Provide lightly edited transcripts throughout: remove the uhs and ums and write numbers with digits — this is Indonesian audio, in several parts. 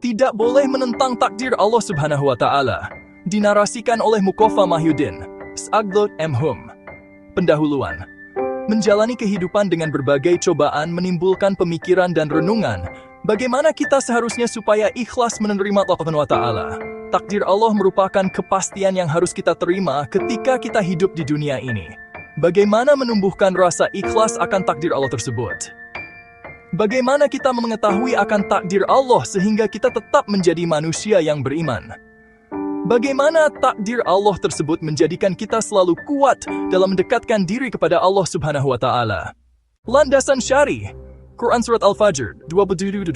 Tidak boleh menentang takdir Allah Subhanahu wa Ta'ala. Dinarasikan oleh Mukofa Mahyudin, Saglot M. Hum. Pendahuluan. Menjalani kehidupan dengan berbagai cobaan menimbulkan pemikiran dan renungan. Bagaimana kita seharusnya supaya ikhlas menerima Allah Subhanahu wa Ta'ala. Takdir Allah merupakan kepastian yang harus kita terima ketika kita hidup di dunia ini. Bagaimana menumbuhkan rasa ikhlas akan takdir Allah tersebut? Bagaimana kita mengetahui akan takdir Allah sehingga kita tetap menjadi manusia yang beriman? Bagaimana takdir Allah tersebut menjadikan kita selalu kuat dalam mendekatkan diri kepada Allah Subhanahu wa Ta'ala? Landasan syar'i. Quran Surat Al-Fajr 27-28,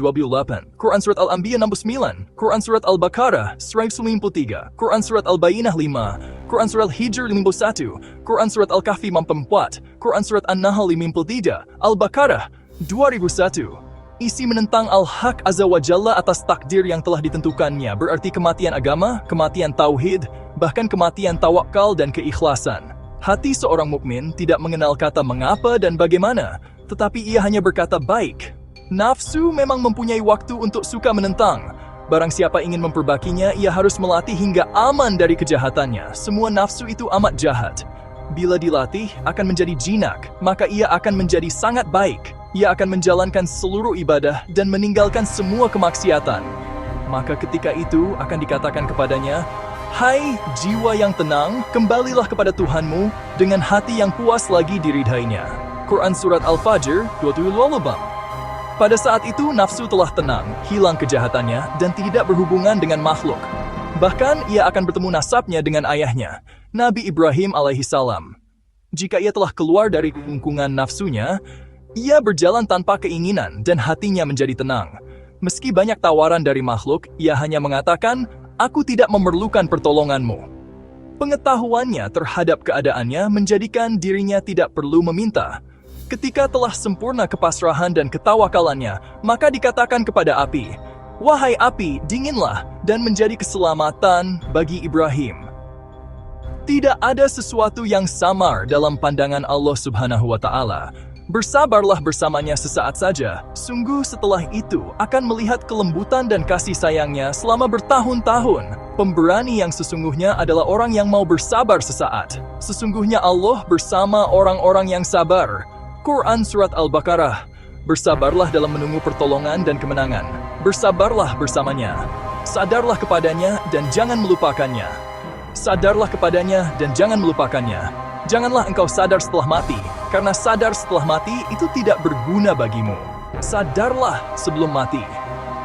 Quran Surat Al-Anbiya 69, Quran Surat Al-Baqarah 193, Quran Surat Al-Bayyinah 5, Quran Surat Hijr 51, Quran Surat Al-Kahfi 44, Quran Surat An-Nahl 53, Al-Baqarah 2001. Isi menentang Al-Haq Azza wa Jalla atas takdir yang telah ditentukannya berarti kematian agama, kematian tauhid, bahkan kematian tawakal dan keikhlasan. Hati seorang mukmin tidak mengenal kata mengapa dan bagaimana, tetapi ia hanya berkata baik. Nafsu memang mempunyai waktu untuk suka menentang. Barang siapa ingin memperbaikinya, ia harus melatih hingga aman dari kejahatannya. Semua nafsu itu amat jahat. Bila dilatih akan menjadi jinak, maka ia akan menjadi sangat baik. Ia akan menjalankan seluruh ibadah dan meninggalkan semua kemaksiatan. Maka ketika itu akan dikatakan kepadanya, "Hai jiwa yang tenang, kembalilah kepada Tuhanmu dengan hati yang puas lagi diridhainya." Quran Surat Al-Fajr 27. Pada saat itu nafsu telah tenang, hilang kejahatannya dan tidak berhubungan dengan makhluk. Bahkan ia akan bertemu nasabnya dengan ayahnya, Nabi Ibrahim alaihissalam. Jika ia telah keluar dari kungkungan nafsunya, ia berjalan tanpa keinginan dan hatinya menjadi tenang. Meski banyak tawaran dari makhluk, ia hanya mengatakan, "Aku tidak memerlukan pertolonganmu." Pengetahuannya terhadap keadaannya menjadikan dirinya tidak perlu meminta. Ketika telah sempurna kepasrahan dan ketawakalannya, maka dikatakan kepada api, "Wahai api, dinginlah," dan menjadi keselamatan bagi Ibrahim. Tidak ada sesuatu yang samar dalam pandangan Allah Subhanahu wa Ta'ala. Bersabarlah bersamanya sesaat saja, sungguh setelah itu akan melihat kelembutan dan kasih sayangnya selama bertahun-tahun. Pemberani yang sesungguhnya adalah orang yang mau bersabar sesaat. Sesungguhnya Allah bersama orang-orang yang sabar. Quran Surat Al-Baqarah. Bersabarlah dalam menunggu pertolongan dan kemenangan. Bersabarlah bersamanya. Sadarlah kepadanya dan jangan melupakannya. Sadarlah kepadanya dan jangan melupakannya. Janganlah engkau sadar setelah mati, karena sadar setelah mati itu tidak berguna bagimu. Sadarlah sebelum mati.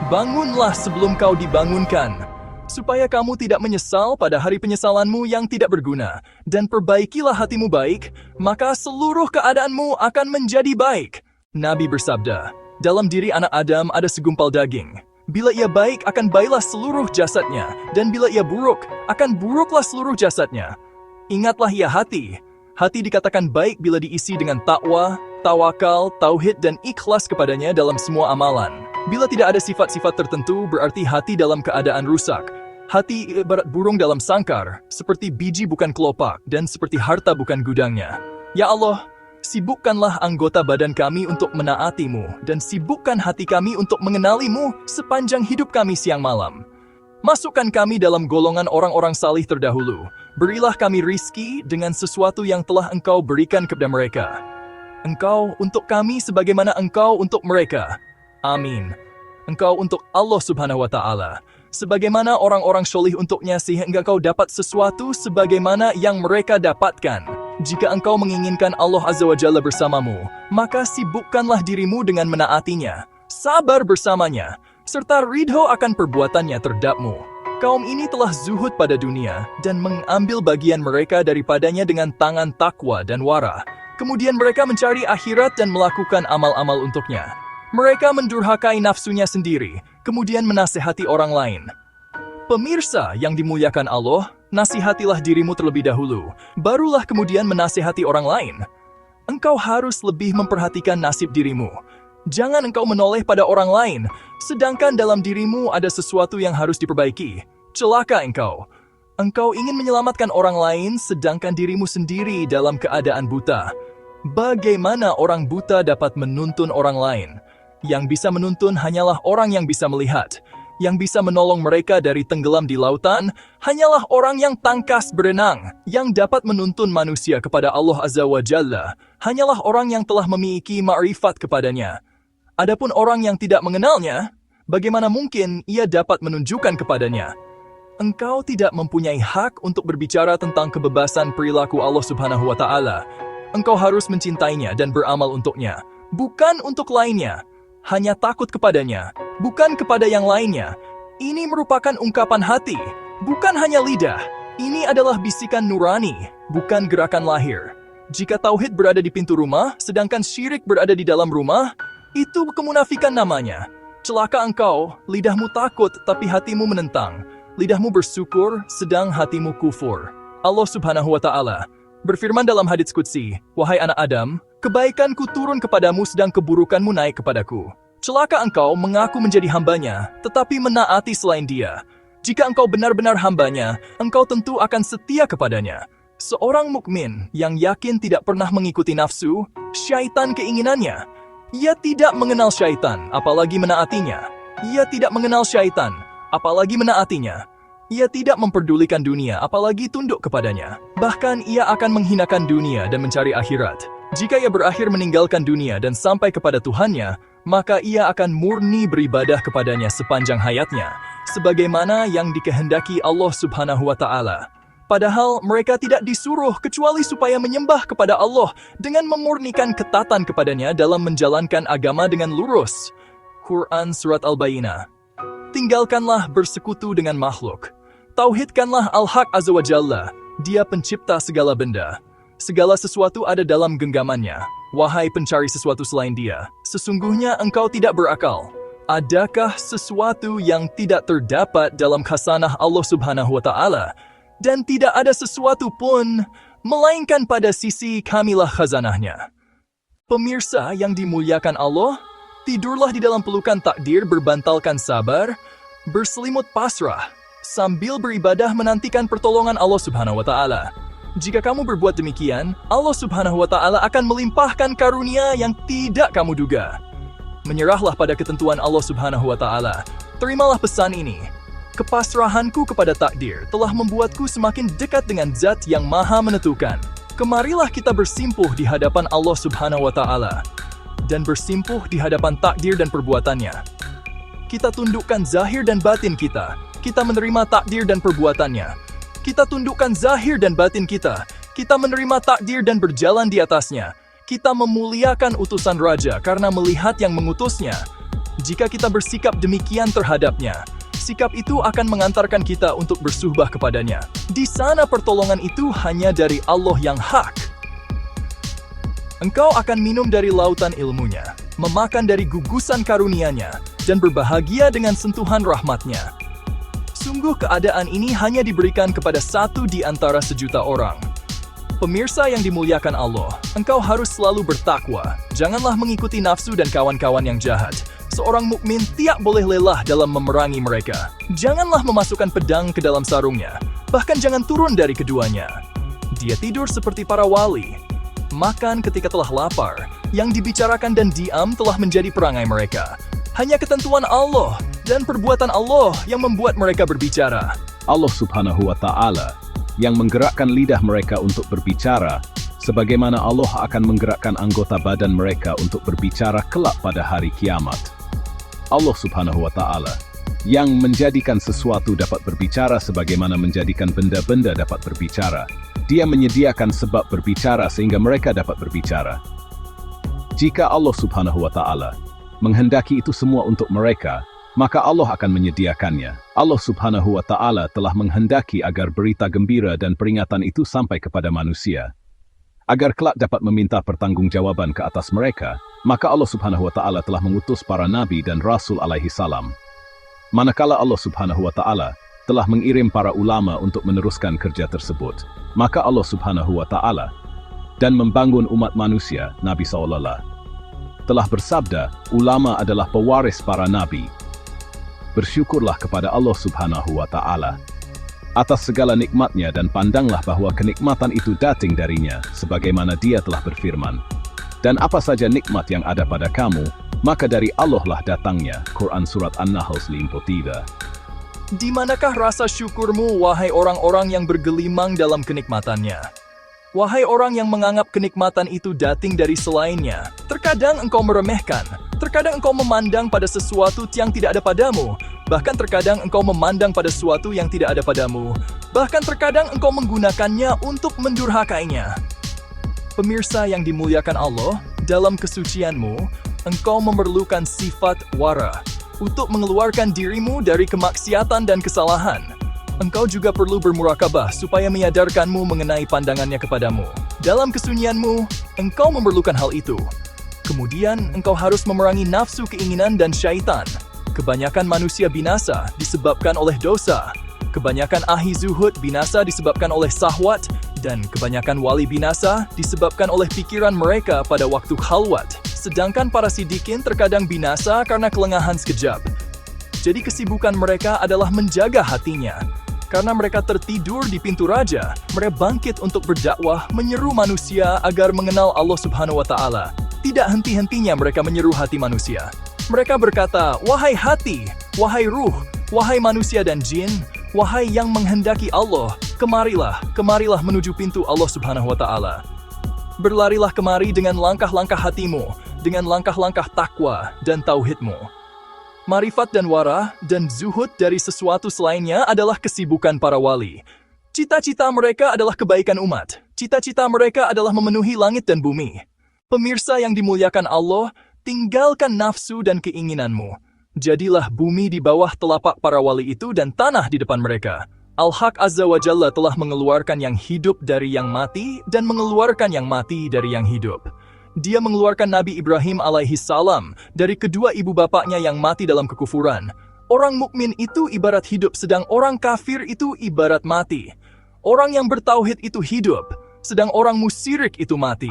Bangunlah sebelum kau dibangunkan, supaya kamu tidak menyesal pada hari penyesalanmu yang tidak berguna. Dan perbaikilah hatimu baik, maka seluruh keadaanmu akan menjadi baik. Nabi bersabda, dalam diri anak Adam ada segumpal daging. Bila ia baik, akan baiklah seluruh jasadnya. Dan bila ia buruk, akan buruklah seluruh jasadnya. Ingatlah ia hati. Hati dikatakan baik bila diisi dengan takwa, tawakal, tauhid, dan ikhlas kepadanya dalam semua amalan. Bila tidak ada sifat-sifat tertentu, berarti hati dalam keadaan rusak. Hati ibarat burung dalam sangkar, seperti biji bukan kelopak, dan seperti harta bukan gudangnya. Ya Allah, sibukkanlah anggota badan kami untuk menaati-Mu, dan sibukkan hati kami untuk mengenali-Mu sepanjang hidup kami siang malam. Masukkan kami dalam golongan orang-orang salih terdahulu. Berilah kami rizki dengan sesuatu yang telah Engkau berikan kepada mereka. Engkau untuk kami sebagaimana Engkau untuk mereka. Amin. Engkau untuk Allah Subhanahu wa Ta'ala, sebagaimana orang-orang syolih untuknya sehingga Engkau dapat sesuatu sebagaimana yang mereka dapatkan. Jika Engkau menginginkan Allah Azza wa Jalla bersamamu, maka sibukkanlah dirimu dengan menaatinya, sabar bersamanya, serta ridho akan perbuatannya terhadapmu. Kaum ini telah zuhud pada dunia dan mengambil bagian mereka daripadanya dengan tangan takwa dan wara. Kemudian mereka mencari akhirat dan melakukan amal-amal untuknya. Mereka mendurhakai nafsunya sendiri, kemudian menasehati orang lain. Pemirsa yang dimuliakan Allah, nasihatilah dirimu terlebih dahulu, barulah kemudian menasihati orang lain. Engkau harus lebih memperhatikan nasib dirimu. Jangan engkau menoleh pada orang lain, sedangkan dalam dirimu ada sesuatu yang harus diperbaiki. Celaka engkau. Engkau ingin menyelamatkan orang lain, sedangkan dirimu sendiri dalam keadaan buta. Bagaimana orang buta dapat menuntun orang lain? Yang bisa menuntun hanyalah orang yang bisa melihat. Yang bisa menolong mereka dari tenggelam di lautan hanyalah orang yang tangkas berenang. Yang dapat menuntun manusia kepada Allah Azza wa Jalla hanyalah orang yang telah memiliki ma'rifat kepadanya. Adapun orang yang tidak mengenalnya, bagaimana mungkin ia dapat menunjukkan kepadanya? Engkau tidak mempunyai hak untuk berbicara tentang kebebasan perilaku Allah Subhanahu wa Ta'ala. Engkau harus mencintainya dan beramal untuknya, bukan untuk lainnya. Hanya takut kepadanya, bukan kepada yang lainnya. Ini merupakan ungkapan hati, bukan hanya lidah. Ini adalah bisikan nurani, bukan gerakan lahir. Jika tauhid berada di pintu rumah, sedangkan syirik berada di dalam rumah, itu kemunafikan namanya. Celaka engkau, lidahmu takut tapi hatimu menentang. Lidahmu bersyukur, sedang hatimu kufur. Allah Subhanahu wa Ta'ala berfirman dalam hadits qudsi, "Wahai anak Adam, kebaikanku turun kepadamu sedang keburukanmu naik kepadaku." Celaka engkau mengaku menjadi hambanya, tetapi menaati selain dia. Jika engkau benar-benar hambanya, engkau tentu akan setia kepadanya. Seorang mukmin yang yakin tidak pernah mengikuti nafsu, syaitan keinginannya. Ia tidak mengenal syaitan, apalagi menaatinya. Ia tidak mengenal syaitan, apalagi menaatinya. Ia tidak memperdulikan dunia, apalagi tunduk kepadanya. Bahkan ia akan menghinakan dunia dan mencari akhirat. Jika ia berakhir meninggalkan dunia dan sampai kepada Tuhannya, maka ia akan murni beribadah kepadanya sepanjang hayatnya, sebagaimana yang dikehendaki Allah Subhanahu wa Ta'ala. Padahal mereka tidak disuruh kecuali supaya menyembah kepada Allah dengan memurnikan ketatan kepadanya dalam menjalankan agama dengan lurus. Quran Surat Al-Bayyinah. Tinggalkanlah bersekutu dengan makhluk. Tauhidkanlah Al-Haq Azza wa Jalla. Dia pencipta segala benda. Segala sesuatu ada dalam genggamannya. Wahai pencari sesuatu selain dia, sesungguhnya engkau tidak berakal. Adakah sesuatu yang tidak terdapat dalam khasanah Allah Subhanahu wa Ta'ala? Dan tidak ada sesuatu pun, melainkan pada sisi kamilah khazanahnya. Pemirsa yang dimuliakan Allah, tidurlah di dalam pelukan takdir berbantalkan sabar, berselimut pasrah, sambil beribadah menantikan pertolongan Allah Subhanahu wa Ta'ala. Jika kamu berbuat demikian, Allah Subhanahu wa Ta'ala akan melimpahkan karunia yang tidak kamu duga. Menyerahlah pada ketentuan Allah Subhanahu wa Ta'ala. Terimalah pesan ini. Kepasrahanku kepada takdir telah membuatku semakin dekat dengan Zat yang Maha Menentukan. Kemarilah kita bersimpuh di hadapan Allah Subhanahu wa Ta'ala dan bersimpuh di hadapan takdir dan perbuatannya. Kita tundukkan zahir dan batin kita. Kita menerima takdir dan perbuatannya. Kita tundukkan zahir dan batin kita. Kita menerima takdir dan berjalan di atasnya. Kita memuliakan utusan Raja karena melihat yang mengutusnya. Jika kita bersikap demikian terhadapnya, sikap itu akan mengantarkan kita untuk bersuhbah kepadanya. Di sana pertolongan itu hanya dari Allah yang hak. Engkau akan minum dari lautan ilmunya, memakan dari gugusan karunia-Nya, dan berbahagia dengan sentuhan rahmat-Nya. Sungguh keadaan ini hanya diberikan kepada satu di antara sejuta orang. Pemirsa yang dimuliakan Allah, engkau harus selalu bertakwa. Janganlah mengikuti nafsu dan kawan-kawan yang jahat. Seorang mukmin tidak boleh lelah dalam memerangi mereka. Janganlah memasukkan pedang ke dalam sarungnya. Bahkan jangan turun dari keduanya. Dia tidur seperti para wali. Makan ketika telah lapar. Yang dibicarakan dan diam telah menjadi perangai mereka. Hanya ketentuan Allah dan perbuatan Allah yang membuat mereka berbicara. Allah Subhanahu wa Ta'ala yang menggerakkan lidah mereka untuk berbicara, sebagaimana Allah akan menggerakkan anggota badan mereka untuk berbicara kelak pada hari kiamat. Allah Subhanahu wa Ta'ala yang menjadikan sesuatu dapat berbicara sebagaimana menjadikan benda-benda dapat berbicara. Dia menyediakan sebab berbicara sehingga mereka dapat berbicara. Jika Allah Subhanahu wa Ta'ala menghendaki itu semua untuk mereka, maka Allah akan menyediakannya. Allah Subhanahu wa Ta'ala telah menghendaki agar berita gembira dan peringatan itu sampai kepada manusia, agar kelak dapat meminta pertanggungjawaban ke atas mereka. Maka Allah Subhanahu wa Ta'ala telah mengutus para nabi dan rasul alaihi salam. Manakala Allah Subhanahu wa Ta'ala telah mengirim para ulama untuk meneruskan kerja tersebut, maka Allah Subhanahu wa Ta'ala dan membangun umat manusia, Nabi SAW telah bersabda, ulama adalah pewaris para nabi. Bersyukurlah kepada Allah Subhanahu wa Ta'ala atas segala nikmatnya dan pandanglah bahwa kenikmatan itu datang darinya, sebagaimana Dia telah berfirman, dan apa saja nikmat yang ada pada kamu, Maka dari Allah lah datangnya Quran Surat An-Nahl 53. Di manakah rasa syukurmu, wahai orang-orang yang bergelimang dalam kenikmatannya? Wahai orang yang menganggap kenikmatan itu dating dari selainnya, terkadang engkau meremehkan, terkadang engkau memandang pada sesuatu yang tidak ada padamu, bahkan terkadang engkau memandang pada sesuatu yang tidak ada padamu, bahkan terkadang engkau menggunakannya untuk mendurhakainya. Pemirsa yang dimuliakan Allah, dalam kesucianmu, engkau memerlukan sifat wara untuk mengeluarkan dirimu dari kemaksiatan dan kesalahan. Engkau juga perlu bermurakabah supaya menyadarkanmu mengenai pandangannya kepadamu. Dalam kesunyianmu, engkau memerlukan hal itu. Kemudian, engkau harus memerangi nafsu keinginan dan syaitan. Kebanyakan manusia binasa disebabkan oleh dosa. Kebanyakan ahli zuhud binasa disebabkan oleh sahwat. Dan kebanyakan wali binasa disebabkan oleh pikiran mereka pada waktu khalwat. Sedangkan para sidikin terkadang binasa karena kelengahan sekejap. Jadi kesibukan mereka adalah menjaga hatinya. Karena mereka tertidur di pintu raja, mereka bangkit untuk berdakwah, menyeru manusia agar mengenal Allah Subhanahu wa Ta'ala. Tidak henti-hentinya mereka menyeru hati manusia. Mereka berkata, "Wahai hati, wahai ruh, wahai manusia dan jin, wahai yang menghendaki Allah, kemarilah menuju pintu Allah Subhanahu wa Ta'ala. Berlarilah kemari dengan langkah-langkah hatimu, dengan langkah-langkah takwa dan tauhidmu." Marifat dan wara dan zuhud dari sesuatu selainnya adalah kesibukan para wali. Cita-cita mereka adalah kebaikan umat. Cita-cita mereka adalah memenuhi langit dan bumi. Pemirsa yang dimuliakan Allah, tinggalkan nafsu dan keinginanmu. Jadilah bumi di bawah telapak para wali itu dan tanah di depan mereka. Al-Haq Azza wa Jalla telah mengeluarkan yang hidup dari yang mati dan mengeluarkan yang mati dari yang hidup. Dia mengeluarkan Nabi Ibrahim alaihi salam dari kedua ibu bapaknya yang mati dalam kekufuran. Orang mukmin itu ibarat hidup, sedang orang kafir itu ibarat mati. Orang yang bertauhid itu hidup, sedang orang musyrik itu mati.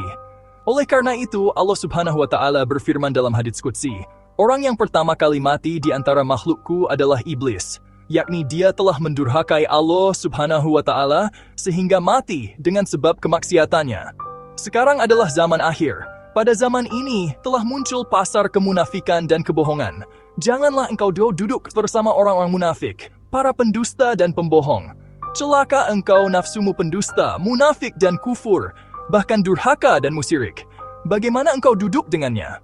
Oleh karena itu, Allah Subhanahu wa Ta'ala berfirman dalam hadits qudsi, "Orang yang pertama kali mati di antara makhlukku adalah iblis." Yakni dia telah mendurhakai Allah Subhanahu wa Ta'ala sehingga mati dengan sebab kemaksiatannya. Sekarang adalah zaman akhir. Pada zaman ini telah muncul pasar kemunafikan dan kebohongan. Janganlah engkau duduk bersama orang-orang munafik, para pendusta dan pembohong. Celaka engkau nafsumu pendusta, munafik dan kufur, bahkan durhaka dan musyirik. Bagaimana engkau duduk dengannya?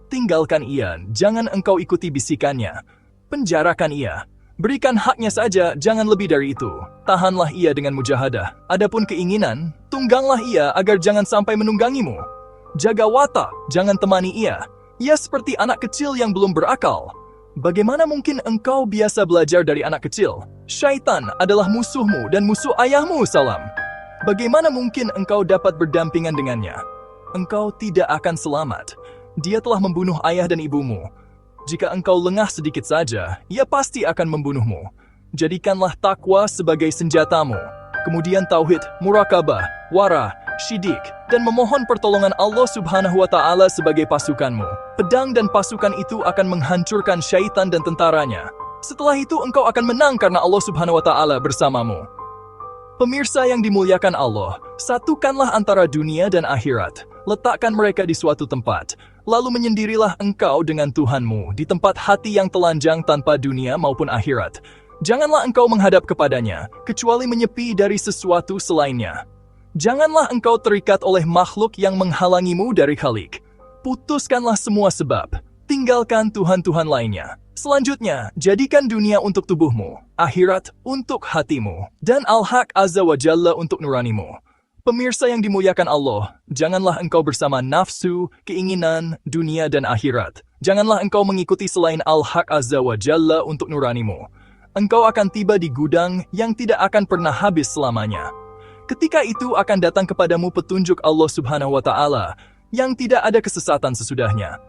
Tinggalkan ia, jangan engkau ikuti bisikannya. Penjarakan ia. Berikan haknya saja, jangan lebih dari itu. Tahanlah ia dengan mujahadah. Adapun keinginan, tungganglah ia agar jangan sampai menunggangimu. Jaga watak, jangan temani ia. Ia seperti anak kecil yang belum berakal. Bagaimana mungkin engkau biasa belajar dari anak kecil? Syaitan adalah musuhmu dan musuh ayahmu salam. Bagaimana mungkin engkau dapat berdampingan dengannya? Engkau tidak akan selamat. Dia telah membunuh ayah dan ibumu. Jika engkau lengah sedikit saja, ia pasti akan membunuhmu. Jadikanlah takwa sebagai senjatamu. Kemudian tauhid, murakabah, wara, syidik, dan memohon pertolongan Allah Subhanahu wa Ta'ala sebagai pasukanmu. Pedang dan pasukan itu akan menghancurkan syaitan dan tentaranya. Setelah itu engkau akan menang karena Allah Subhanahu wa Ta'ala bersamamu. Pemirsa yang dimuliakan Allah, satukanlah antara dunia dan akhirat. Letakkan mereka di suatu tempat. Lalu menyendirilah engkau dengan Tuhanmu di tempat hati yang telanjang tanpa dunia maupun akhirat. Janganlah engkau menghadap kepadanya, kecuali menyepi dari sesuatu selainnya. Janganlah engkau terikat oleh makhluk yang menghalangimu dari Khalik. Putuskanlah semua sebab, tinggalkan Tuhan-Tuhan lainnya. Selanjutnya, jadikan dunia untuk tubuhmu, akhirat untuk hatimu, dan Al-Haq Azza wa Jalla untuk nuranimu. Pemirsa yang dimuliakan Allah, janganlah engkau bersama nafsu, keinginan, dunia dan akhirat. Janganlah engkau mengikuti selain Al-Haq Azza wa Jalla untuk nuranimu. Engkau akan tiba di gudang yang tidak akan pernah habis selamanya. Ketika itu akan datang kepadamu petunjuk Allah Subhanahu wa Ta'ala yang tidak ada kesesatan sesudahnya.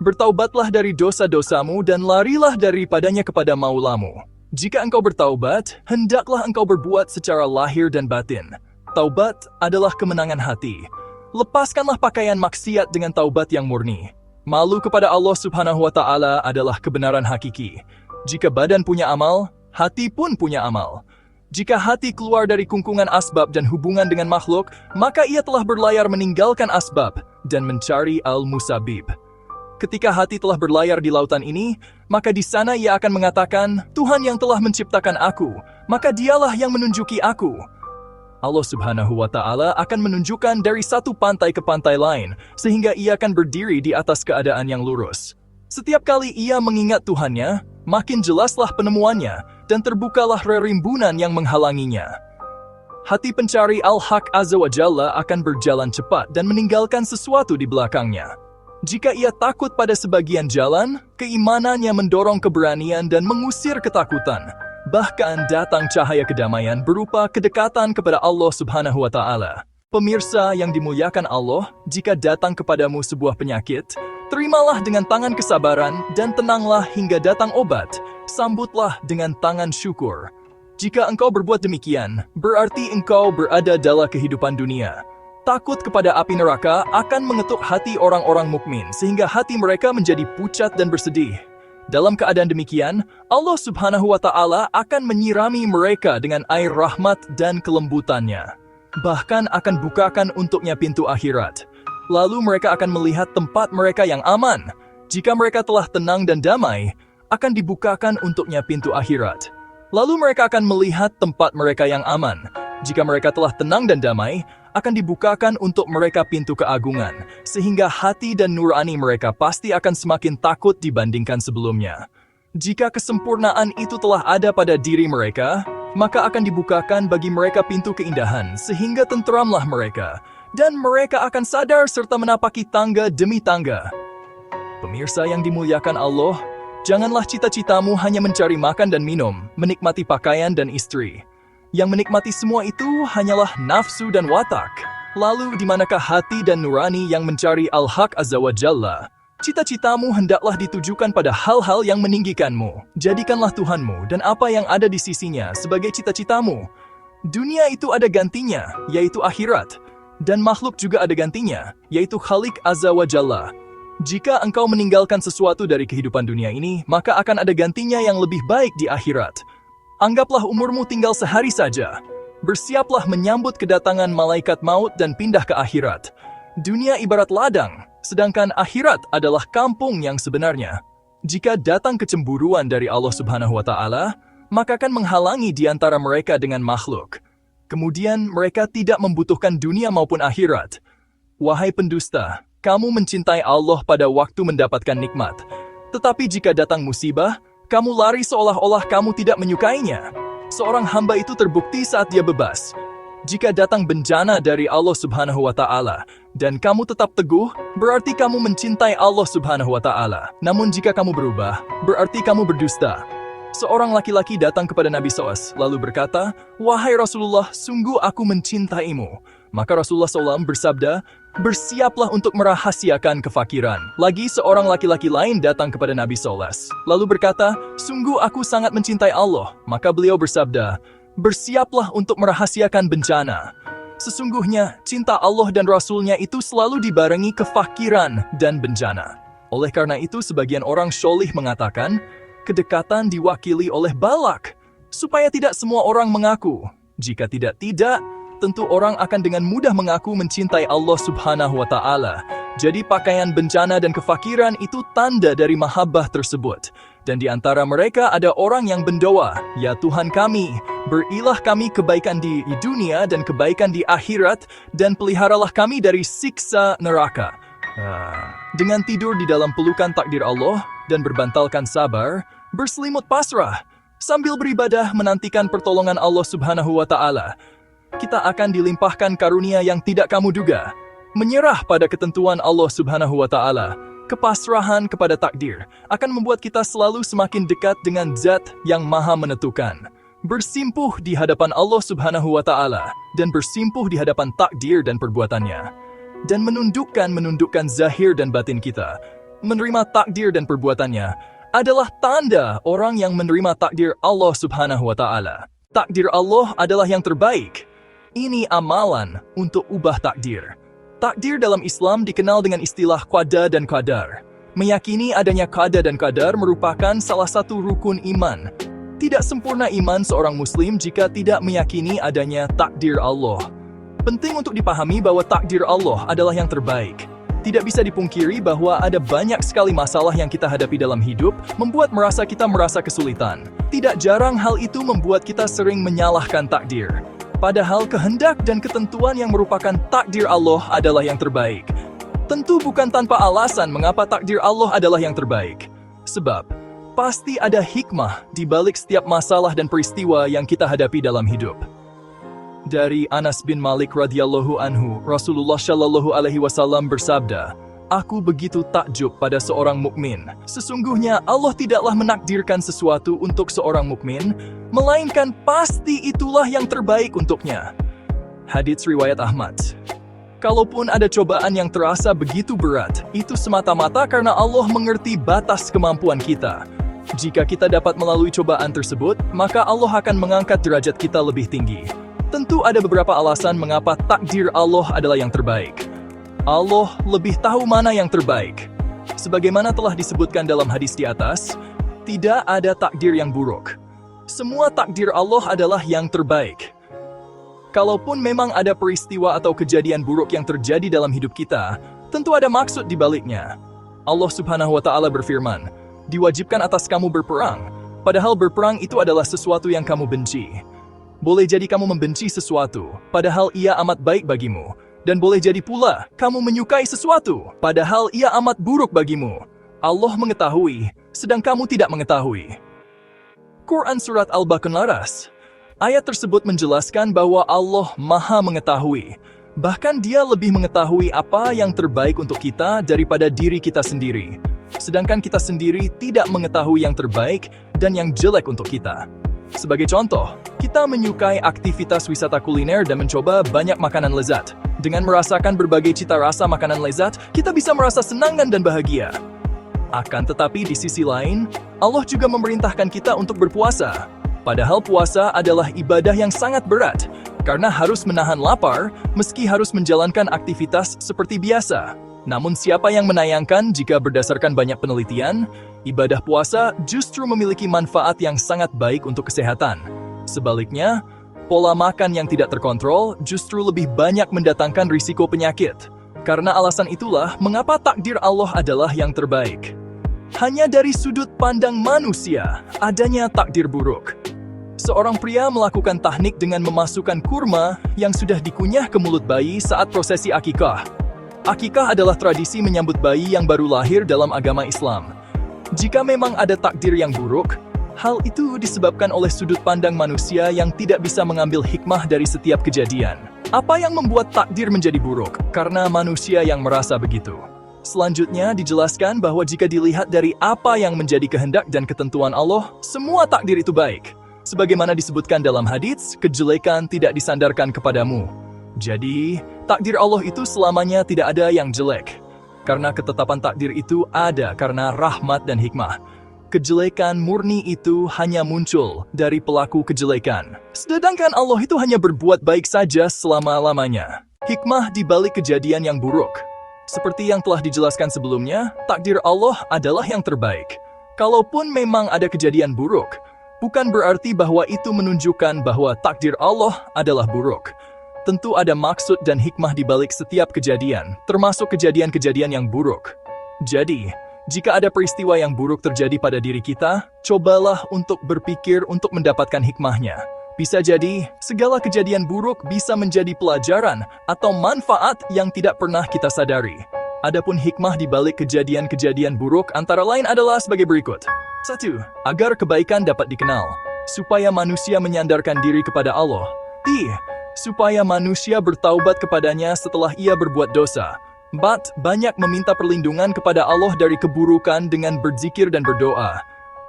Bertaubatlah dari dosa-dosamu dan larilah daripadanya kepada maulamu. Jika engkau bertaubat, hendaklah engkau berbuat secara lahir dan batin. Taubat adalah kemenangan hati. Lepaskanlah pakaian maksiat dengan taubat yang murni. Malu kepada Allah Subhanahu wa Ta'ala adalah kebenaran hakiki. Jika badan punya amal, hati pun punya amal. Jika hati keluar dari kungkungan asbab dan hubungan dengan makhluk, maka ia telah berlayar meninggalkan asbab dan mencari al-musabib. Ketika hati telah berlayar di lautan ini, maka di sana ia akan mengatakan, Tuhan yang telah menciptakan aku, maka dialah yang menunjuki aku. Allah Subhanahu wa Ta'ala akan menunjukkan dari satu pantai ke pantai lain, sehingga ia akan berdiri di atas keadaan yang lurus. Setiap kali ia mengingat Tuhannya, makin jelaslah penemuannya, dan terbukalah rerimbunan yang menghalanginya. Hati pencari Al-Haq Azza wa Jalla akan berjalan cepat dan meninggalkan sesuatu di belakangnya. Jika ia takut pada sebagian jalan, keimanannya mendorong keberanian dan mengusir ketakutan. Bahkan datang cahaya kedamaian berupa kedekatan kepada Allah Subhanahu wa Ta'ala. Pemirsa yang dimuliakan Allah, jika datang kepadamu sebuah penyakit, terimalah dengan tangan kesabaran dan tenanglah hingga datang obat. Sambutlah dengan tangan syukur. Jika engkau berbuat demikian, berarti engkau berada dalam kehidupan dunia. Takut kepada api neraka akan mengetuk hati orang-orang mukmin sehingga hati mereka menjadi pucat dan bersedih. Dalam keadaan demikian, Allah Subhanahu wa Ta'ala akan menyirami mereka dengan air rahmat dan kelembutannya. Bahkan akan bukakan untuknya pintu akhirat. Lalu mereka akan melihat tempat mereka yang aman. Jika mereka telah tenang dan damai, akan dibukakan untuknya pintu akhirat. Lalu mereka akan melihat tempat mereka yang aman. Jika mereka telah tenang dan damai, akan dibukakan untuk mereka pintu keagungan, sehingga hati dan nurani mereka pasti akan semakin takut dibandingkan sebelumnya. Jika kesempurnaan itu telah ada pada diri mereka, maka akan dibukakan bagi mereka pintu keindahan, sehingga tenteramlah mereka, dan mereka akan sadar serta menapaki tangga demi tangga. Pemirsa yang dimuliakan Allah, janganlah cita-citamu hanya mencari makan dan minum, menikmati pakaian dan istri. Yang menikmati semua itu hanyalah nafsu dan watak. Lalu di manakah hati dan nurani yang mencari Al-Haq Azza wa Jalla? Cita-citamu hendaklah ditujukan pada hal-hal yang meninggikanmu. Jadikanlah Tuhanmu dan apa yang ada di sisinya sebagai cita-citamu. Dunia itu ada gantinya, yaitu akhirat. Dan makhluk juga ada gantinya, yaitu Khalik Azza wa Jalla. Jika engkau meninggalkan sesuatu dari kehidupan dunia ini, maka akan ada gantinya yang lebih baik di akhirat. Anggaplah umurmu tinggal sehari saja. Bersiaplah menyambut kedatangan malaikat maut dan pindah ke akhirat. Dunia ibarat ladang, sedangkan akhirat adalah kampung yang sebenarnya. Jika datang kecemburuan dari Allah Subhanahu wa Ta'ala, maka akan menghalangi di antara mereka dengan makhluk. Kemudian mereka tidak membutuhkan dunia maupun akhirat. Wahai pendusta, kamu mencintai Allah pada waktu mendapatkan nikmat. Tetapi jika datang musibah, kamu lari seolah-olah kamu tidak menyukainya. Seorang hamba itu terbukti saat dia bebas. Jika datang bencana dari Allah Subhanahu wa Ta'ala dan kamu tetap teguh, berarti kamu mencintai Allah Subhanahu wa Ta'ala. Namun jika kamu berubah, berarti kamu berdusta. Seorang laki-laki datang kepada Nabi SAW lalu berkata, "Wahai Rasulullah, sungguh aku mencintaimu." Maka Rasulullah SAW bersabda, "Bersiaplah untuk merahasiakan kefakiran." Lagi seorang laki-laki lain datang kepada Nabi SAW lalu berkata, "Sungguh aku sangat mencintai Allah." Maka beliau bersabda, "Bersiaplah untuk merahasiakan bencana." Sesungguhnya cinta Allah dan Rasulnya itu selalu dibarengi kefakiran dan bencana. Oleh karena itu sebagian orang syolih mengatakan, kedekatan diwakili oleh balak, supaya tidak semua orang mengaku. Jika tidak, tentu orang akan dengan mudah mengaku mencintai Allah Subhanahu wa Ta'ala. Jadi pakaian bencana dan kefakiran itu tanda dari mahabbah tersebut. Dan di antara mereka ada orang yang berdoa, "Ya Tuhan kami, berilah kami kebaikan di dunia dan kebaikan di akhirat, dan peliharalah kami dari siksa neraka." Dengan tidur di dalam pelukan takdir Allah dan berbantalkan sabar, berselimut pasrah, sambil beribadah menantikan pertolongan Allah Subhanahu wa Ta'ala, kita akan dilimpahkan karunia yang tidak kamu duga. Menyerah pada ketentuan Allah Subhanahu wa Ta'ala, kepasrahan kepada takdir, akan membuat kita selalu semakin dekat dengan Zat yang Maha Menentukan. Bersimpuh di hadapan Allah Subhanahu wa Ta'ala, dan bersimpuh di hadapan takdir dan perbuatannya. Dan menundukkan zahir dan batin kita. Menerima takdir dan perbuatannya adalah tanda orang yang menerima takdir Allah Subhanahu wa Ta'ala. Takdir Allah adalah yang terbaik. Ini amalan untuk ubah takdir. Takdir dalam Islam dikenal dengan istilah qada dan qadar. Meyakini adanya qada dan qadar merupakan salah satu rukun iman. Tidak sempurna iman seorang muslim jika tidak meyakini adanya takdir Allah. Penting untuk dipahami bahwa takdir Allah adalah yang terbaik. Tidak bisa dipungkiri bahwa ada banyak sekali masalah yang kita hadapi dalam hidup, membuat kita merasa kesulitan. Tidak jarang hal itu membuat kita sering menyalahkan takdir. Padahal kehendak dan ketentuan yang merupakan takdir Allah adalah yang terbaik. Tentu bukan tanpa alasan mengapa takdir Allah adalah yang terbaik. Sebab, pasti ada hikmah di balik setiap masalah dan peristiwa yang kita hadapi dalam hidup. Dari Anas bin Malik radhiyallahu anhu, Rasulullah shallallahu alaihi wasallam bersabda, "Aku begitu takjub pada seorang mukmin. Sesungguhnya Allah tidaklah menakdirkan sesuatu untuk seorang mukmin, melainkan pasti itulah yang terbaik untuknya." Hadits riwayat Ahmad. Kalaupun ada cobaan yang terasa begitu berat, itu semata-mata karena Allah mengerti batas kemampuan kita. Jika kita dapat melalui cobaan tersebut, maka Allah akan mengangkat derajat kita lebih tinggi. Tentu ada beberapa alasan mengapa takdir Allah adalah yang terbaik. Allah lebih tahu mana yang terbaik. Sebagaimana telah disebutkan dalam hadis di atas, tidak ada takdir yang buruk. Semua takdir Allah adalah yang terbaik. Kalaupun memang ada peristiwa atau kejadian buruk yang terjadi dalam hidup kita, tentu ada maksud di baliknya. Allah Subhanahu wa Ta'ala berfirman, "Diwajibkan atas kamu berperang, padahal berperang itu adalah sesuatu yang kamu benci." Boleh jadi kamu membenci sesuatu, padahal ia amat baik bagimu. Dan boleh jadi pula, kamu menyukai sesuatu, padahal ia amat buruk bagimu. Allah mengetahui, sedang kamu tidak mengetahui. Quran Surat Al-Baqarah. Ayat tersebut menjelaskan bahwa Allah Maha mengetahui. Bahkan Dia lebih mengetahui apa yang terbaik untuk kita daripada diri kita sendiri. Sedangkan kita sendiri tidak mengetahui yang terbaik dan yang jelek untuk kita. Sebagai contoh, kita menyukai aktivitas wisata kuliner dan mencoba banyak makanan lezat. Dengan merasakan berbagai cita rasa makanan lezat, kita bisa merasa senang dan bahagia. Akan tetapi di sisi lain, Allah juga memerintahkan kita untuk berpuasa. Padahal puasa adalah ibadah yang sangat berat, karena harus menahan lapar meski harus menjalankan aktivitas seperti biasa. Namun siapa yang menayangkan jika berdasarkan banyak penelitian, ibadah puasa justru memiliki manfaat yang sangat baik untuk kesehatan. Sebaliknya, pola makan yang tidak terkontrol justru lebih banyak mendatangkan risiko penyakit. Karena alasan itulah mengapa takdir Allah adalah yang terbaik. Hanya dari sudut pandang manusia, adanya takdir buruk. Seorang pria melakukan tahnik dengan memasukkan kurma yang sudah dikunyah ke mulut bayi saat prosesi akikah. Akikah adalah tradisi menyambut bayi yang baru lahir dalam agama Islam. Jika memang ada takdir yang buruk, hal itu disebabkan oleh sudut pandang manusia yang tidak bisa mengambil hikmah dari setiap kejadian. Apa yang membuat takdir menjadi buruk? Karena manusia yang merasa begitu. Selanjutnya dijelaskan bahwa jika dilihat dari apa yang menjadi kehendak dan ketentuan Allah, semua takdir itu baik. Sebagaimana disebutkan dalam hadits, kejelekan tidak disandarkan kepadamu. Jadi, takdir Allah itu selamanya tidak ada yang jelek. Karena ketetapan takdir itu ada karena rahmat dan hikmah. Kejelekan murni itu hanya muncul dari pelaku kejelekan. Sedangkan Allah itu hanya berbuat baik saja selama-lamanya. Hikmah di balik kejadian yang buruk. Seperti yang telah dijelaskan sebelumnya, takdir Allah adalah yang terbaik. Kalaupun memang ada kejadian buruk, bukan berarti bahwa itu menunjukkan bahwa takdir Allah adalah buruk. Tentu ada maksud dan hikmah di balik setiap kejadian, termasuk kejadian-kejadian yang buruk. Jadi, jika ada peristiwa yang buruk terjadi pada diri kita, cobalah untuk berpikir untuk mendapatkan hikmahnya. Bisa jadi, segala kejadian buruk bisa menjadi pelajaran atau manfaat yang tidak pernah kita sadari. Adapun hikmah di balik kejadian-kejadian buruk antara lain adalah sebagai berikut. 1. Agar kebaikan dapat dikenal, supaya manusia menyandarkan diri kepada Allah. Supaya manusia bertaubat kepadanya setelah ia berbuat dosa. 4. Banyak meminta perlindungan kepada Allah dari keburukan dengan berzikir dan berdoa.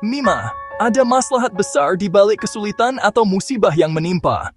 5. Ada maslahat besar di balik kesulitan atau musibah yang menimpa.